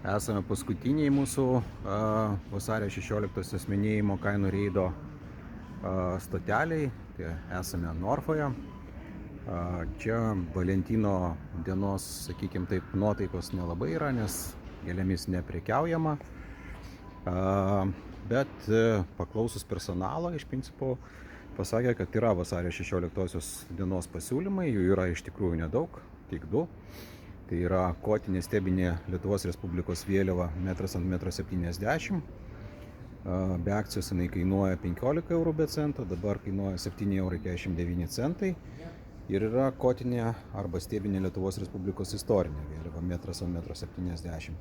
Esame paskutiniai mūsų vasario 16-osios minėjimo kainų reido stoteliai, tai esame Norfoje. Čia Valentino dienos, sakykime taip, nuotaikos nelabai yra, nes gėlėmis neprekiaujama, bet paklausus personalo iš principo pasakė, kad yra vasario 16-osios dienos pasiūlymai, jų yra iš tikrųjų nedaug, tik 2. Tai yra kotinė stebinė Lietuvos Respublikos vėliava 1,70 m. Be akcijos jinai kainuoja 15 eurų be cento, dabar kainuoja 7,49 eurai. Ir yra kotinė arba stebinė Lietuvos Respublikos istorinė vėliava 1,70 m.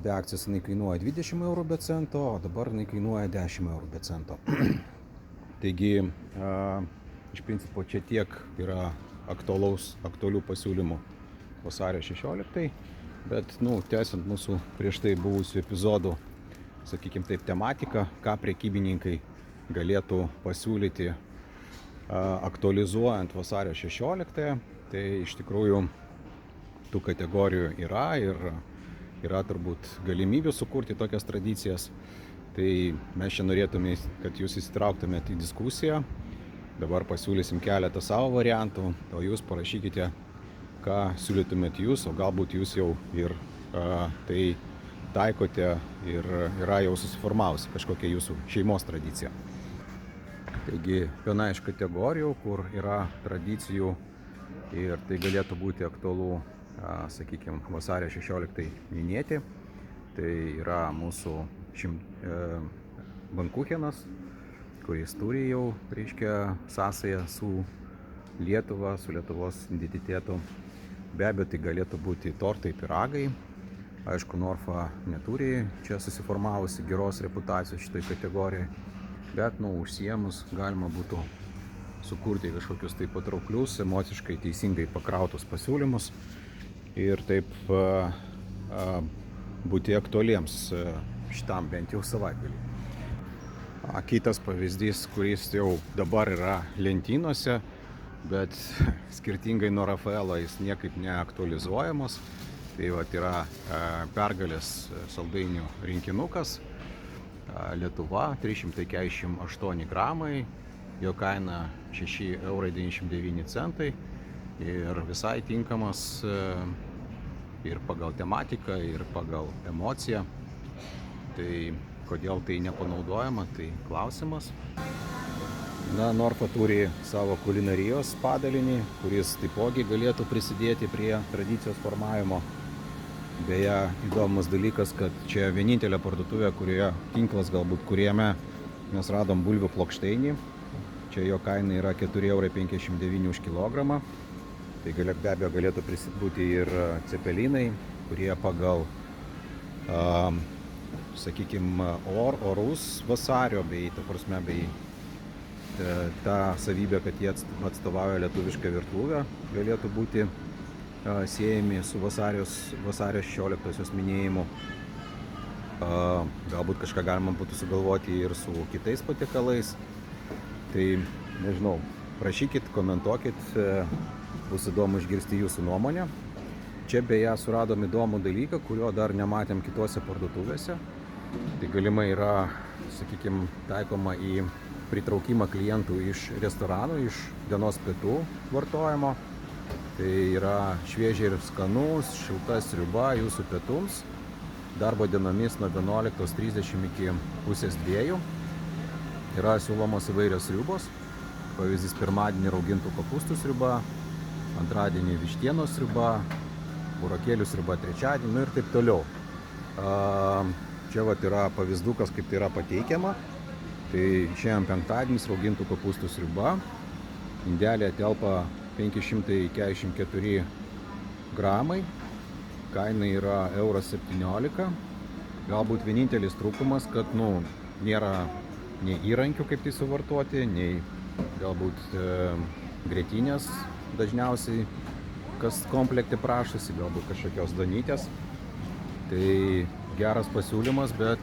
Be akcijos jinai kainuoja 20 eurų be cento, o dabar jinai kainuoja 10 eurų be cento. Taigi, iš principo čia tiek yra aktualių pasiūlymų vasario 16, bet, tęsiant mūsų prieš tai buvusių epizodų, sakykime taip, tematiką, ką prekybininkai galėtų pasiūlyti aktualizuojant vasario 16, tai iš tikrųjų tų kategorijų yra ir yra turbūt galimybių sukurti tokias tradicijas. Tai mes čia norėtume, kad jūs įsitrauktumėte į diskusiją. Dabar pasiūlysim keletą savo variantų, o jūs parašykite, ką siūlytumėt jūs, o galbūt jūs jau ir tai taikote ir yra jau susiformavusi kažkokia jūsų šeimos tradicija. Taigi viena iš kategorijų, kur yra tradicijų ir tai galėtų būti aktualu, sakykime, vasario 16 minėti, tai yra mūsų bankuchenas, kuris turi jau, sąsają su Lietuva, su Lietuvos identitetu. Be abejo, tai galėtų būti tortai, pyragai. Aišku, Norfa neturi čia susiformavusi geros reputacijos šitai kategorijai, bet, užsiėmus galima būtų sukurti kažkokius tai patrauklius, emociškai teisingai pakrautus pasiūlymus ir taip būti aktualiems šitam bent jau savaitgalį. Kitas pavyzdys, kuris jau dabar yra lentynose, bet skirtingai nuo Rafaelo jis niekaip neaktualizuojamas. Tai yra pergalės saldainių rinkinukas Lietuva, 348 gramai, jo kaina 6,99 eurai ir visai tinkamas ir pagal tematiką, ir pagal emociją. Tai kodėl tai nepanaudojama, tai klausimas. Norfa turi savo kulinarijos padalinį, kuris taipogi galėtų prisidėti prie tradicijos formavimo. Beje, įdomus dalykas, kad čia vienintelė parduotuvė, kurioje tinklas galbūt, kuriame mes radom bulvių plokšteinį. Čia jo kaina yra 4,59 € už kilogramą. Tai be abejo galėtų būti ir cepelinai, kurie pagal sakykime, orus vasario, bei tą savybę, kad jie atstovauja lietuvišką virtuvę, galėtų būti siejami su vasario 16-osios minėjimu. Galbūt kažką galima būtų sugalvoti ir su kitais patiekalais. Tai, nežinau, prašykit, komentuokit, bus įdomu išgirsti jūsų nuomonę. Čia beje suradom įdomų dalyką, kurio dar nematėm kitose parduotuvėse. Tai galimai yra, sakykime, taikoma į pritraukimą klientų iš restoranų, iš dienos pietų vartojimo. Tai yra šviežia ir skanus, šilta sriuba jūsų pietums. Darbo dienomis nuo 11:30 iki 1:30. Yra siūlomos įvairios sriubos. Pavyzdys, pirmadienį raugintų kopūstų sriuba, antradienį vištienos sriuba, burokėlių sriuba trečiadienį ir taip toliau. Čia yra pavyzdukas, kaip tai yra pateikiama. Tai šiandien penktadienis raugintų kopūstų sriuba. Indelėje telpa 544 gramai. Kaina yra 1,17 €. Galbūt vienintelis trūkumas, kad nėra nei įrankių, kaip tai suvartoti, nei galbūt grietinės dažniausiai, kas komplekte prašosi, galbūt kažkokios donytės. Tai geras pasiūlymas, bet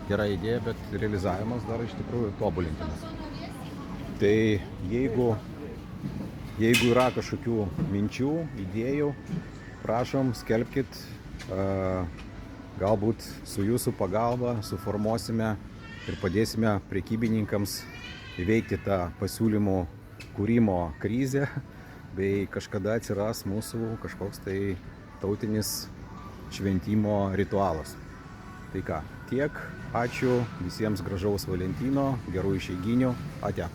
gera idėja, bet realizavimas dar iš tikrųjų tobulintinas. Tai jeigu yra kažkokių minčių, idėjų, prašom, skelbkit, galbūt su jūsų pagalba suformuosime ir padėsime prekybininkams įveikti tą pasiūlymų kūrimo krizę, bei kažkada atsiras mūsų kažkoks tai tautinis šventimo ritualas. Tai ką, tiek, ačiū, visiems gražaus Valentino, gerų išeiginių, ate.